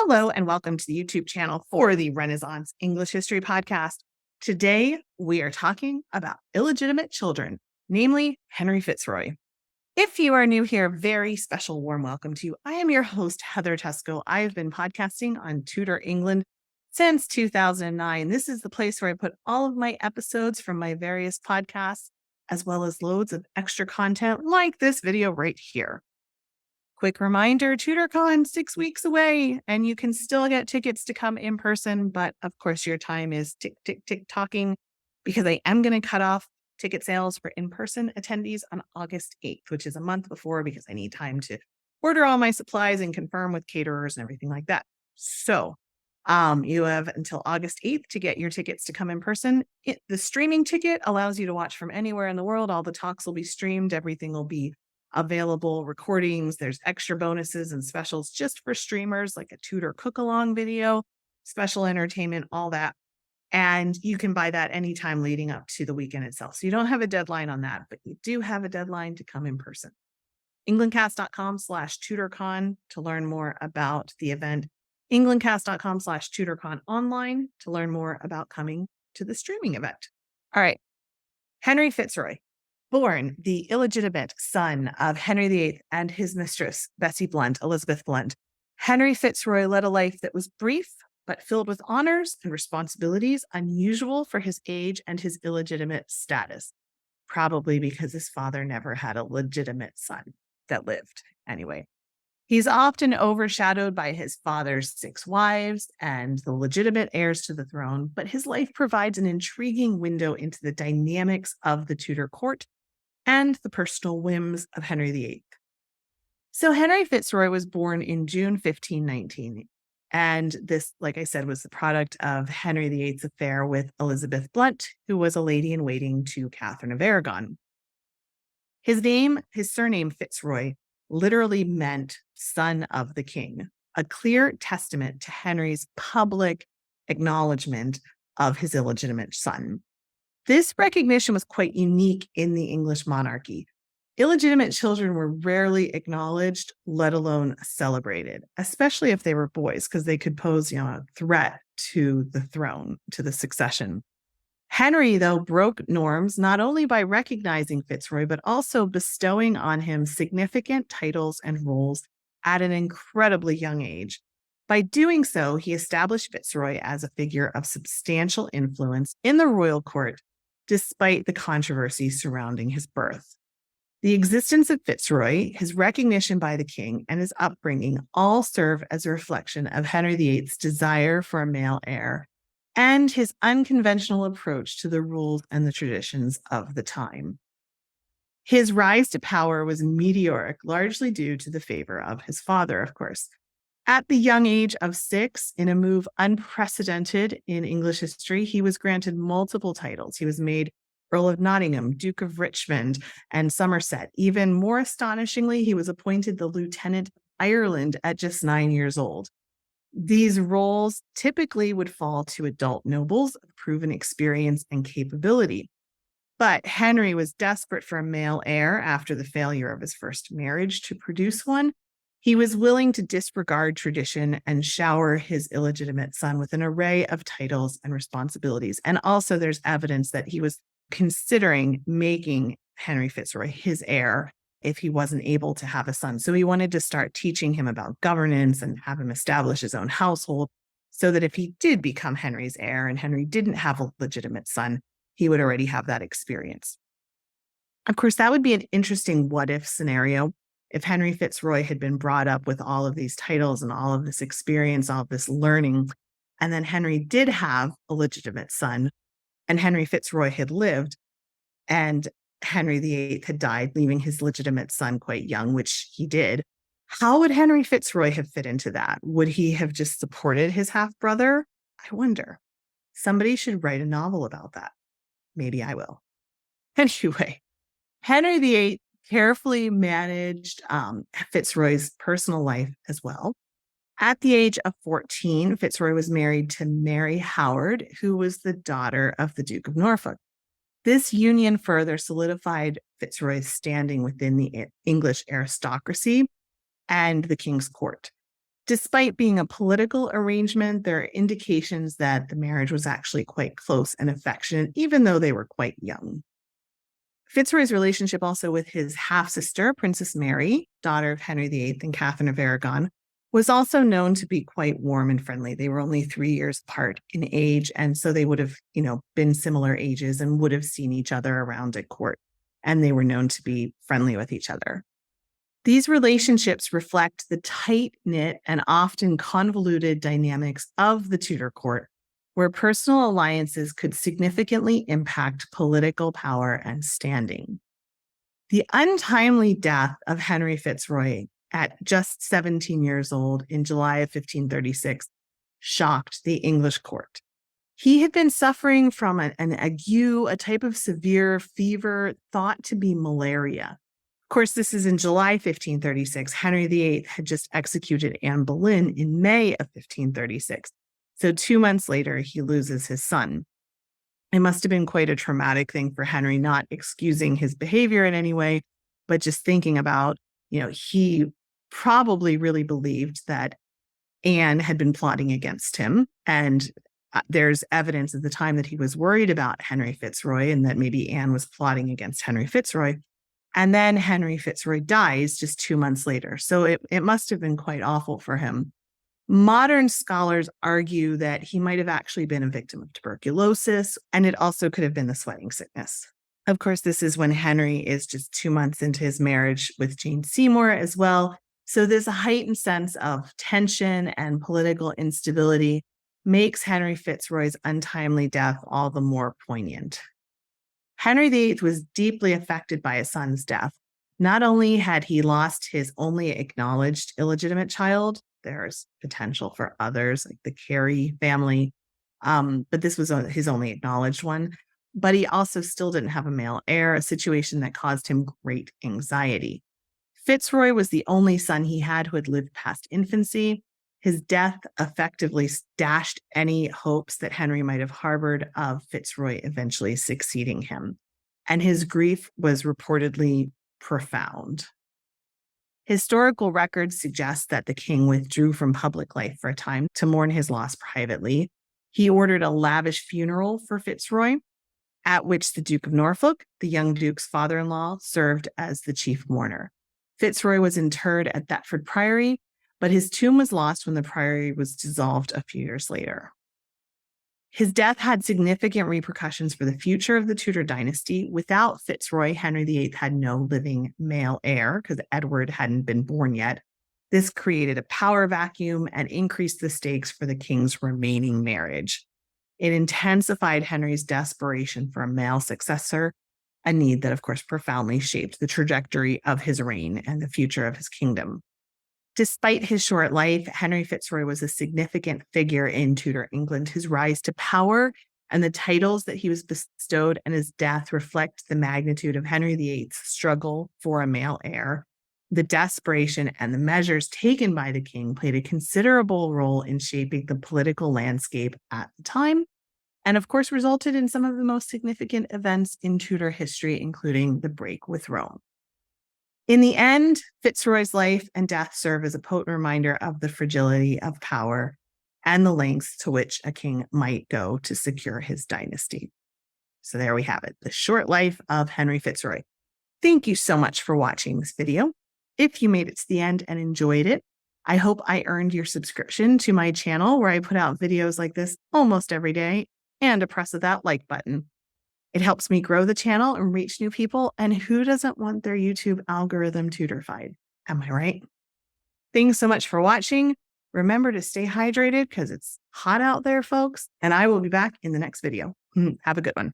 Hello, and welcome to the YouTube channel for the Renaissance English History Podcast. Today, we are talking about illegitimate children, namely Henry Fitzroy. If you are new here, very special warm welcome to you. I am your host, Heather Tesco. I have been podcasting on Tudor England since 2009. This is the place where I put all of my episodes from my various podcasts, as well as loads of extra content like this video right here. Quick reminder, TudorCon 6 weeks away, and you can still get tickets to come in person. But of course, your time is tick, tick, tick talking because I am going to cut off ticket sales for in-person attendees on August 8th, which is a month before because I need time to order all my supplies and confirm with caterers and everything like that. So you have until August 8th to get your tickets to come in person. The streaming ticket allows you to watch from anywhere in the world. All the talks will be streamed. Everything will be available, recordings. There's extra bonuses and specials just for streamers, like a Tudor cook-along video, special entertainment, all that. And you can buy that anytime leading up to the weekend itself. So you don't have a deadline on that, but you do have a deadline to come in person. englandcast.com/TudorCon to learn more about the event. englandcast.com/TudorCon online to learn more about coming to the streaming event. All right. Henry Fitzroy, born the illegitimate son of Henry VIII and his mistress, Bessie Blount, Elizabeth Blount. Henry Fitzroy led a life that was brief, but filled with honors and responsibilities unusual for his age and his illegitimate status, probably because his father never had a legitimate son that lived anyway. He's often overshadowed by his father's 6 wives and the legitimate heirs to the throne, but his life provides an intriguing window into the dynamics of the Tudor court and the personal whims of Henry VIII. So Henry Fitzroy was born in June 1519. And this, like I said, was the product of Henry VIII's affair with Elizabeth Blount, who was a lady-in-waiting to Catherine of Aragon. His surname Fitzroy, literally meant son of the king, a clear testament to Henry's public acknowledgement of his illegitimate son. This recognition was quite unique in the English monarchy. Illegitimate children were rarely acknowledged, let alone celebrated, especially if they were boys, because they could pose, a threat to the throne, to the succession. Henry, though, broke norms not only by recognizing Fitzroy, but also bestowing on him significant titles and roles at an incredibly young age. By doing so, he established Fitzroy as a figure of substantial influence in the royal court, despite the controversy surrounding his birth. The existence of Fitzroy, his recognition by the king, and his upbringing all serve as a reflection of Henry VIII's desire for a male heir and his unconventional approach to the rules and the traditions of the time. His rise to power was meteoric, largely due to the favor of his father, of course. At the young age of 6, in a move unprecedented in English history, he was granted multiple titles. He was made Earl of Nottingham, Duke of Richmond, and Somerset. Even more astonishingly, he was appointed the Lieutenant of Ireland at just 9 years old. These roles typically would fall to adult nobles of proven experience and capability. But Henry was desperate for a male heir after the failure of his first marriage to produce one. He was willing to disregard tradition and shower his illegitimate son with an array of titles and responsibilities. And also there's evidence that he was considering making Henry Fitzroy his heir if he wasn't able to have a son. So he wanted to start teaching him about governance and have him establish his own household so that if he did become Henry's heir and Henry didn't have a legitimate son, he would already have that experience. Of course, that would be an interesting what-if scenario if Henry Fitzroy had been brought up with all of these titles and all of this experience, all of this learning, and then Henry did have a legitimate son, and Henry Fitzroy had lived, and Henry VIII had died, leaving his legitimate son quite young, which he did. How would Henry Fitzroy have fit into that? Would he have just supported his half-brother? I wonder. Somebody should write a novel about that. Maybe I will. Anyway, Henry VIII carefully managed Fitzroy's personal life as well. At the age of 14, Fitzroy was married to Mary Howard, who was the daughter of the Duke of Norfolk. This union further solidified Fitzroy's standing within the English aristocracy and the king's court. Despite being a political arrangement, there are indications that the marriage was actually quite close and affectionate, even though they were quite young. Fitzroy's relationship also with his half-sister, Princess Mary, daughter of Henry VIII and Catherine of Aragon, was also known to be quite warm and friendly. They were only 3 years apart in age, and so they would have, been similar ages and would have seen each other around at court, and they were known to be friendly with each other. These relationships reflect the tight-knit and often convoluted dynamics of the Tudor court, where personal alliances could significantly impact political power and standing. The untimely death of Henry Fitzroy at just 17 years old in July of 1536 shocked the English court. He had been suffering from an ague, a type of severe fever thought to be malaria. Of course, this is in July 1536. Henry VIII had just executed Anne Boleyn in May of 1536. So 2 months later, he loses his son. It must have been quite a traumatic thing for Henry, not excusing his behavior in any way, but just thinking about, he probably really believed that Anne had been plotting against him. And there's evidence at the time that he was worried about Henry Fitzroy and that maybe Anne was plotting against Henry Fitzroy. And then Henry Fitzroy dies just 2 months later. So it must have been quite awful for him. Modern scholars argue that he might have actually been a victim of tuberculosis, and it also could have been the sweating sickness. Of course, this is when Henry is just 2 months into his marriage with Jane Seymour as well. So this heightened sense of tension and political instability makes Henry Fitzroy's untimely death all the more poignant. Henry VIII was deeply affected by his son's death. Not only had he lost his only acknowledged illegitimate child, there's potential for others, like the Carey family, but this was his only acknowledged one. But he also still didn't have a male heir, a situation that caused him great anxiety. Fitzroy was the only son he had who had lived past infancy. His death effectively dashed any hopes that Henry might have harbored of Fitzroy eventually succeeding him. And his grief was reportedly profound. Historical records suggest that the king withdrew from public life for a time to mourn his loss privately. He ordered a lavish funeral for Fitzroy, at which the Duke of Norfolk, the young duke's father-in-law, served as the chief mourner. Fitzroy was interred at Thetford Priory, but his tomb was lost when the priory was dissolved a few years later. His death had significant repercussions for the future of the Tudor dynasty. Without Fitzroy, Henry VIII had no living male heir because Edward hadn't been born yet. This created a power vacuum and increased the stakes for the king's remaining marriage. It intensified Henry's desperation for a male successor, a need that, of course, profoundly shaped the trajectory of his reign and the future of his kingdom. Despite his short life, Henry Fitzroy was a significant figure in Tudor England. His rise to power and the titles that he was bestowed and his death reflect the magnitude of Henry VIII's struggle for a male heir. The desperation and the measures taken by the king played a considerable role in shaping the political landscape at the time, and of course resulted in some of the most significant events in Tudor history, including the break with Rome. In the end, Fitzroy's life and death serve as a potent reminder of the fragility of power and the lengths to which a king might go to secure his dynasty. So there we have it, the short life of Henry Fitzroy. Thank you so much for watching this video. If you made it to the end and enjoyed it, I hope I earned your subscription to my channel where I put out videos like this almost every day, and a press of that like button. It helps me grow the channel and reach new people, and who doesn't want their YouTube algorithm Tudorfied? Am I right? Thanks so much for watching. Remember to stay hydrated because it's hot out there, folks, and I will be back in the next video. Have a good one.